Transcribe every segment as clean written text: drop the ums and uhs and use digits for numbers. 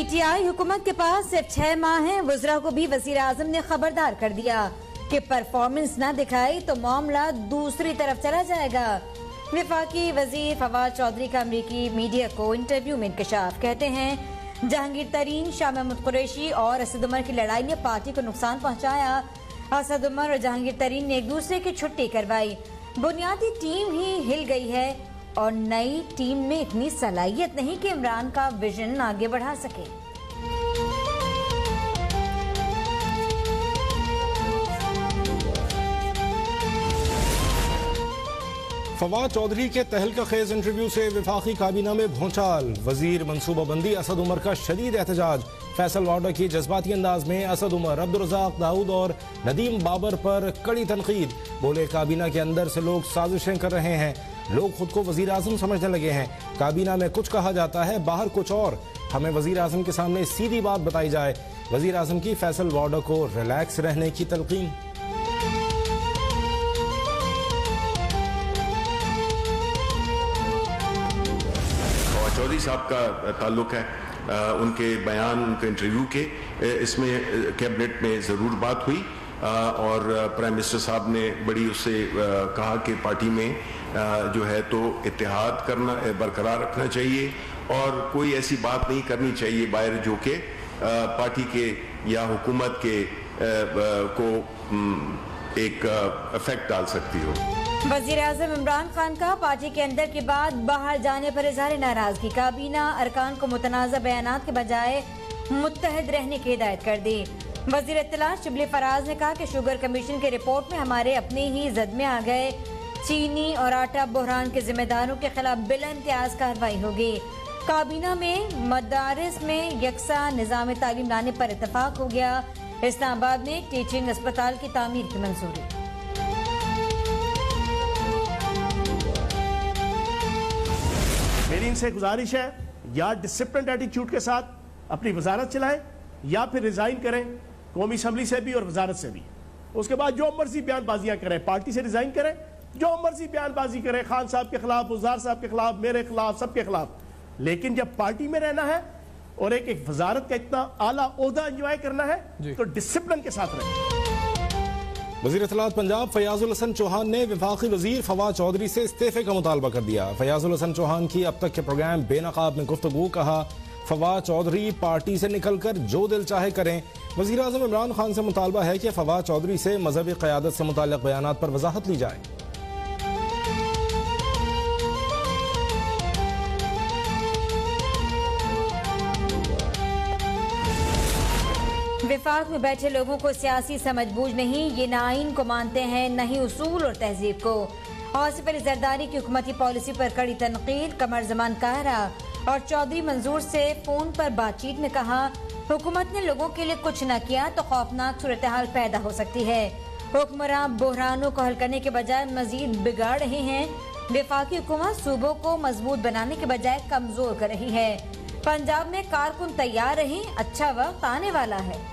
PTI हुकूमत के पास सिर्फ 6 माह हैं। वज़रा को भी वज़ीर आज़म ने खबरदार कर दिया कि परफॉर्मेंस न दिखाई तो मामला दूसरी तरफ चला जाएगा। वफाकी वजीर फवाद चौधरी का अमरीकी मीडिया को इंटरव्यू में इंकशाफ। कहते हैं जहांगीर तरीन, शाह महमूद कुरैशी और असद उमर की लड़ाई ने पार्टी को नुकसान पहुंचाया। असद उमर और जहांगीर तरीन ने एक दूसरे की छुट्टी करवाई। बुनियादी टीम ही हिल गई है और नई टीम में इतनी सलाहियत नहीं कि इमरान का विजन आगे बढ़ा सके। फवाद चौधरी के तहलका-खेज इंटरव्यू से वफाकी काबीना में भूचाल। वजीर मनसूबाबंदी असद उमर का शदीद एहतजाज। फैसल वार्डा की जज्बाती अंदाज में असद उमर, अब्दुल रज़ाक दाऊद और नदीम बाबर पर कड़ी तनकीद। बोले काबीना के अंदर से लोग साजिशें कर रहे हैं, लोग खुद को वजीर आजम समझने लगे हैं। काबीना में कुछ कहा जाता है, बाहर कुछ और। हमें वजीर आजम के सामने सीधी बात बताई जाए। वजीर आजम की फैसल वार्डा को रिलैक्स रहने की तलकीन। चौधरी साहब का ताल्लुक है, उनके बयान, उनके इंटरव्यू के, इसमें कैबिनेट में ज़रूर बात हुई और प्राइम मिनिस्टर साहब ने बड़ी उससे कहा कि पार्टी में जो है तो इत्तेहाद करना बरकरार रखना चाहिए और कोई ऐसी बात नहीं करनी चाहिए बाहर जो कि पार्टी के या हुकूमत के को एक इफेक्ट डाल सकती हो। वज़ीर आज़म इमरान खान का पार्टी के अंदर की बात बाहर जाने पर इज़हार नाराजगी। काबीना अरकान को मुतनाज़ा बयानात के बजाय मुत्तहद रहने की हिदायत कर दी। वज़ीर इत्तलात शिबली फराज ने कहा कि शुगर कमीशन की रिपोर्ट में हमारे अपने ही जद में आ गए। चीनी और आटा बहरान के जिम्मेदारों के खिलाफ बिला इम्तियाज कार्रवाई होगी। काबीना में मदारिस में यकसा निज़ाम तालीम लाने पर इत्तफाक हो गया। इस्लामाबाद में टीचिंग अस्पताल की तामीर की मंजूरी। मेरी इनसे गुजारिश है, या डिसिप्लिन एटीट्यूड के साथ अपनी वजारत चलाएं या फिर रिजाइन करें, कौमी असम्बली से भी और वजारत से भी। उसके बाद जो मर्जी बयानबाजियां करें, पार्टी से रिजाइन करें, जो मर्जी बयानबाजी करें, खान साहब के खिलाफ, वजार साहब के खिलाफ, मेरे खिलाफ, सबके खिलाफ। लेकिन जब पार्टी में रहना है और एक वजारत का इतना आला ओहदा एंजॉय करना है तो डिसिप्लिन के साथ रहें। वज़ीर इत्तलात पंजाब फयाजुल हसन चौहान ने वफाकी वज़ीर फवाद चौधरी से इस्तीफे का मुतालबा कर दिया। फयाजुल हसन चौहान की अब तक के प्रोग्राम बेनकाब में गुफ्तगू। कहा फवाद चौधरी पार्टी से निकलकर जो दिल चाहे करें। वज़ीर आज़म इमरान खान से मुतालबा है कि फवाद चौधरी से मजहबी क़यादत से मुताल्लिक़ बयानात पर वजाहत ली जाए। विफाक में बैठे लोगों को सियासी समझबूझ नहीं, ये न आइन को मानते हैं न ही उसूल और तहजीब को। आसिफ अली जरदारी की हुकूमती पॉलिसी पर कड़ी तनकीद। कमर जमान काहरा और चौधरी मंजूर से फोन पर बातचीत में कहा हुकूमत ने लोगों के लिए कुछ न किया तो खौफनाक सूरत हाल पैदा हो सकती है। हुक्मरान बहरानों को हल करने के बजाय मजीद बिगाड़ रहे हैं। विफाकी हुकूमत सूबों को मजबूत बनाने के बजाय कमजोर कर रही है। पंजाब में कारकुन तैयार रहे, अच्छा वक्त आने वाला है।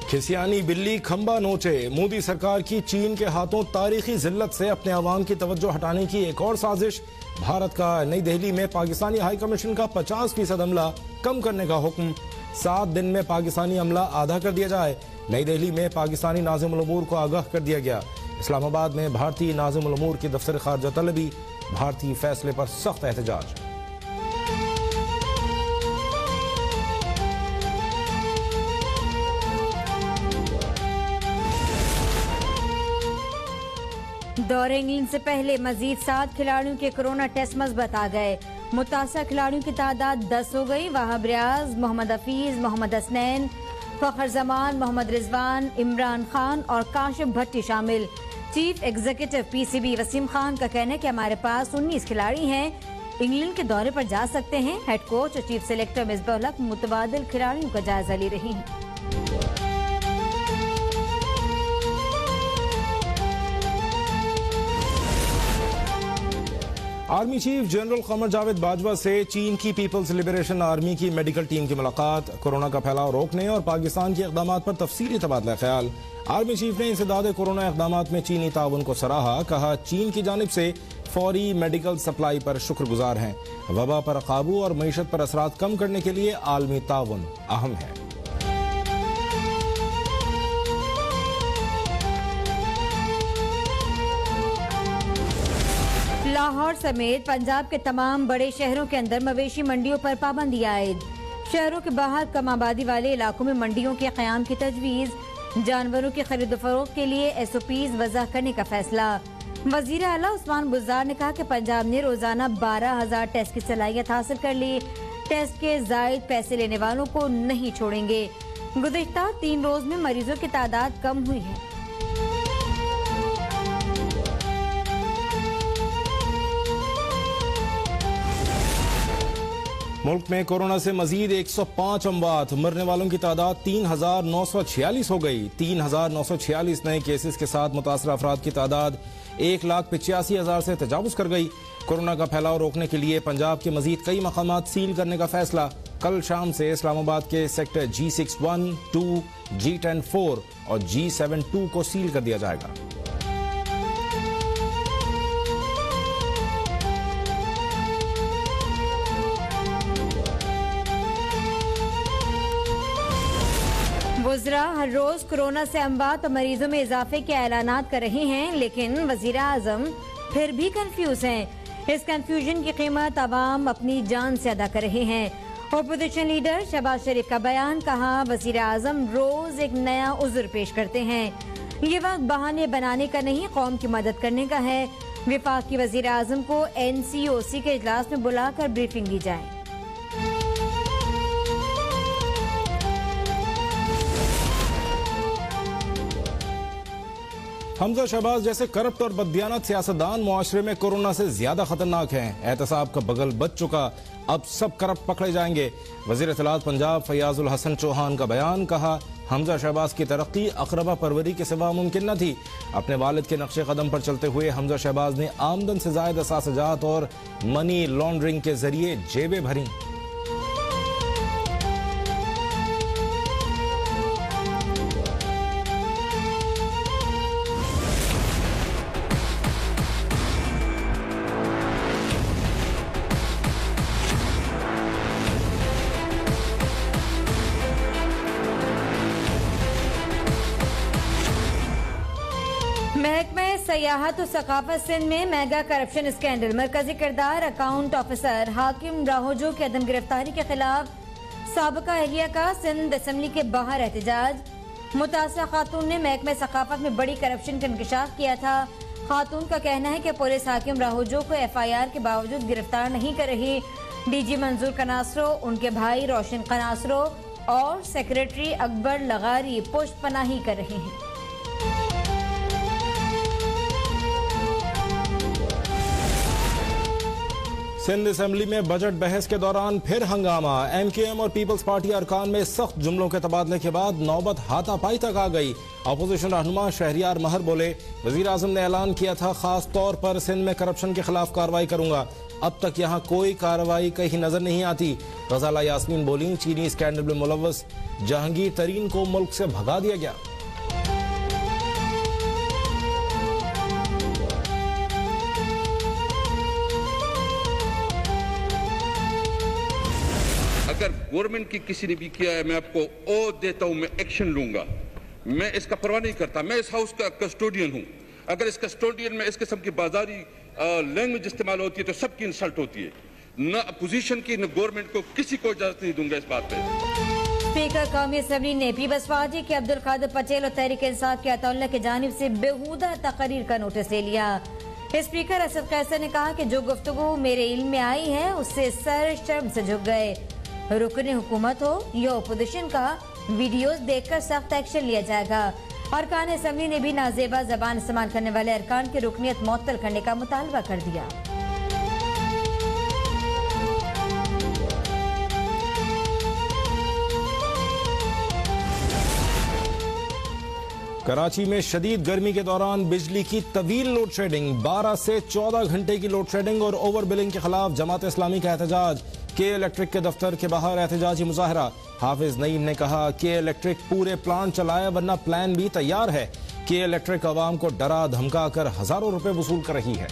खिसियानी बिल्ली खंबा नोचे। मोदी सरकार की चीन के हाथों तारीखी जिल्लत से अपने अवाम की तवज्जो हटाने की एक और साजिश। भारत का नई दिल्ली में पाकिस्तानी हाई कमीशन का 50% अमला कम करने का हुक्म। 7 दिन में पाकिस्तानी अमला आधा कर दिया जाए। नई दिल्ली में पाकिस्तानी नाज़िमुल उमूर को आगाह कर दिया गया। इस्लामाबाद में भारतीय नाज़िमुल उमूर की दफ्तर खारजा तलबी। भारतीय फैसले पर सख्त एहतजाज। दौरे इंग्लैंड से पहले मजीद 7 खिलाड़ियों के कोरोना टेस्ट मस्बत आ गए। मुतासर खिलाड़ियों की तादाद 10 हो गई। वहाब रियाज, मोहम्मद हफीज, मोहम्मद हसनैन, फखर जमान, मोहम्मद रिजवान, इमरान खान और काशिफ भट्टी शामिल। Chief executive PCB Wasim Khan का कहना है कि हमारे पास 19 खिलाड़ी हैं, इंग्लैंड के दौरे पर जा सकते हैं। हेड कोच और चीफ सेलेक्टर मिसबाहुल हक मुतबादिल खिलाड़ियों का जायजा ले रही हैं। Army chief general Qamar Javed Bajwa से चीन की पीपल्स लिबरेशन आर्मी की मेडिकल टीम की मुलाकात, कोरोना का फैलाव रोकने और पाकिस्तान के इक़दाम पर तफसीली तबादला ख्याल। आर्मी चीफ ने इंसदाद कोरोना इक़दाम में चीनी ताउन को सराहा, कहा चीन की जानिब से फौरी मेडिकल सप्लाई पर शुक्रगुजार हैं। वबा पर काबू और मईशत पर असरात कम करने के लिए आलमी ताउन अहम है। लाहौर समेत पंजाब के तमाम बड़े शहरों के अंदर मवेशी मंडियों पर पाबंदी आयद। शहरों के बाहर कम आबादी वाले इलाकों में मंडियों के क़याम की तजवीज़। जानवरों की खरीद फरोख्त के लिए SOPs वज़ा करने का फैसला। वज़ीर आला उस्मान बुज़दार ने कहा कि पंजाब ने रोजाना 12,000 टेस्ट की सलाहियत हासिल कर ली। टेस्ट के जायद पैसे लेने वालों को नहीं छोड़ेंगे। गुज़िश्ता 3 रोज में मरीजों की तादाद कम हुई है। मुल्क में कोरोना से मजीद 105 अमवात, मरने वालों की तादाद 3,946 हो गई। 3,946 नए केसेस के साथ मुतासर अफराद की तादाद 1,85,000 से तजावुज कर गई। कोरोना का फैलाव रोकने के लिए पंजाब के मजीद कई मकामात सील करने का फैसला। कल शाम से इस्लामाबाद के सेक्टर G6-1, 2, G10-4 और G7-2 को सील कर दिया जाएगा। वज़रा हर रोज कोरोना से अमवात और मरीजों में इजाफे के ऐलानात कर रहे हैं, लेकिन वज़ीर आज़म फिर भी कंफ्यूज हैं। इस कंफ्यूजन की कीमत अवाम अपनी जान से अदा कर रहे हैं। अपोजिशन लीडर शहबाज शरीफ का बयान, कहा वज़ीर आज़म रोज एक नया उज़्र पेश करते हैं। ये वक्त बहाने बनाने का नहीं, कौम की मदद करने का है। वफाकी वज़ीर आज़म को NCOC के इजलास में बुलाकर ब्रीफिंग दी जाए। हमजा शहबाज जैसे करप्ट और बददियानत सियासतदान मुआशरे में कोरोना से ज्यादा खतरनाक हैं। एहतसाब का बगल बच चुका, अब सब करप्ट पकड़े जाएंगे। वजीर इत्तलात पंजाब फयाजुल हसन चौहान का बयान, कहा हमजा शहबाज की तरक्की अकरबा परवरी के सिवा मुमकिन न थी। अपने वालिद के नक्शे कदम पर चलते हुए हमजा शहबाज ने आमदन से जायद असासजात और मनी लॉन्ड्रिंग के जरिए जेबें भरी। महकमा सयाहत और सकाफत सिंध में मेगा करप्शन स्कैंडल, मरकजी किरदार अकाउंट ऑफिसर हाकिम राहोजो की अदम गिरफ्तारी के खिलाफ साबका एहलिया का सिंध असम्बली के बाहर एहतजाज। मुतासरा खातून ने महकमा सकाफत में बड़ी करप्शन का इंकशाफ किया था। खातून का कहना है कि पुलिस हाकिम राहोजो को FIR के बावजूद गिरफ्तार नहीं कर रही। DG मंजूर कनासरो, उनके भाई रोशन कनासरो और सेक्रेटरी अकबर लगारी पुष्ट पनाही कर रहे हैं। सिंध असम्बली में बजट बहस के दौरान फिर हंगामा। MKM और पीपल्स पार्टी अरकान में सख्त जुमलों के तबादले के बाद नौबत हाथापाई तक आ गई। अपोजिशन रहनुमा शहरियार महर बोले, वजीर आजम ने ऐलान किया था खास तौर पर सिंध में करप्शन के खिलाफ कार्रवाई करूंगा, अब तक यहाँ कोई कार्रवाई कहीं नजर नहीं आती। गजाला यास्मीन बोली, चीनी स्कैंडल में मुलव्वस जहांगीर तरीन को मुल्क से भगा दिया गया। अगर गवर्नमेंट की किसी ने भी किया है, मैं आपको ओ देता हूं, मैं एक्शन लूंगा। मैं इसका परवाह नहीं करता, मैं इस हाउस का कस्टोडियन हूं। अगर इस कस्टोडियन में इस किस्म की बाजारी लैंग्वेज इस्तेमाल होती है तो सबकी इंसल्ट होती है। न अपोजिशन की न गवर्नमेंट को, किसी को इजाजत नहीं दूंगा इस बात पे। स्पीकर कौमी असम्बली ने पीपल्स पार्टी के अब्दुल कादिर पटेल और तहरीक इंसाफ के अताउल्लाह की जानिब से बेहूदा तकरीर का नोटिस ले लिया। स्पीकर असद कैसर ने कहा कि जो गुफ्तगू मेरे इल्म में आई है उससे सर शर्म से झुक गए। रुकने हुकूमत हो या अपोजिशन का, वीडियोस देखकर सख्त एक्शन लिया जाएगा। अरकान असम्बली ने भी नाजेबा जबान इस्तेमाल करने वाले अरकान की रुकनियत मुअत्तल करने का मुतालबा कर दिया। कराची में शदीद गर्मी के दौरान बिजली की तवील लोड शेडिंग, 12 से 14 घंटे की लोड शेडिंग और ओवर बिलिंग के खिलाफ जमात इस्लामी का एहतजाज। के इलेक्ट्रिक के दफ्तर के बाहर एहतजाजी मुजाहरा। हाफिज नईम ने कहा के इलेक्ट्रिक पूरे प्लांट चलाए वरना प्लान भी तैयार है। के इलेक्ट्रिक अवाम को डरा धमका कर हजारों रुपए वसूल कर रही है।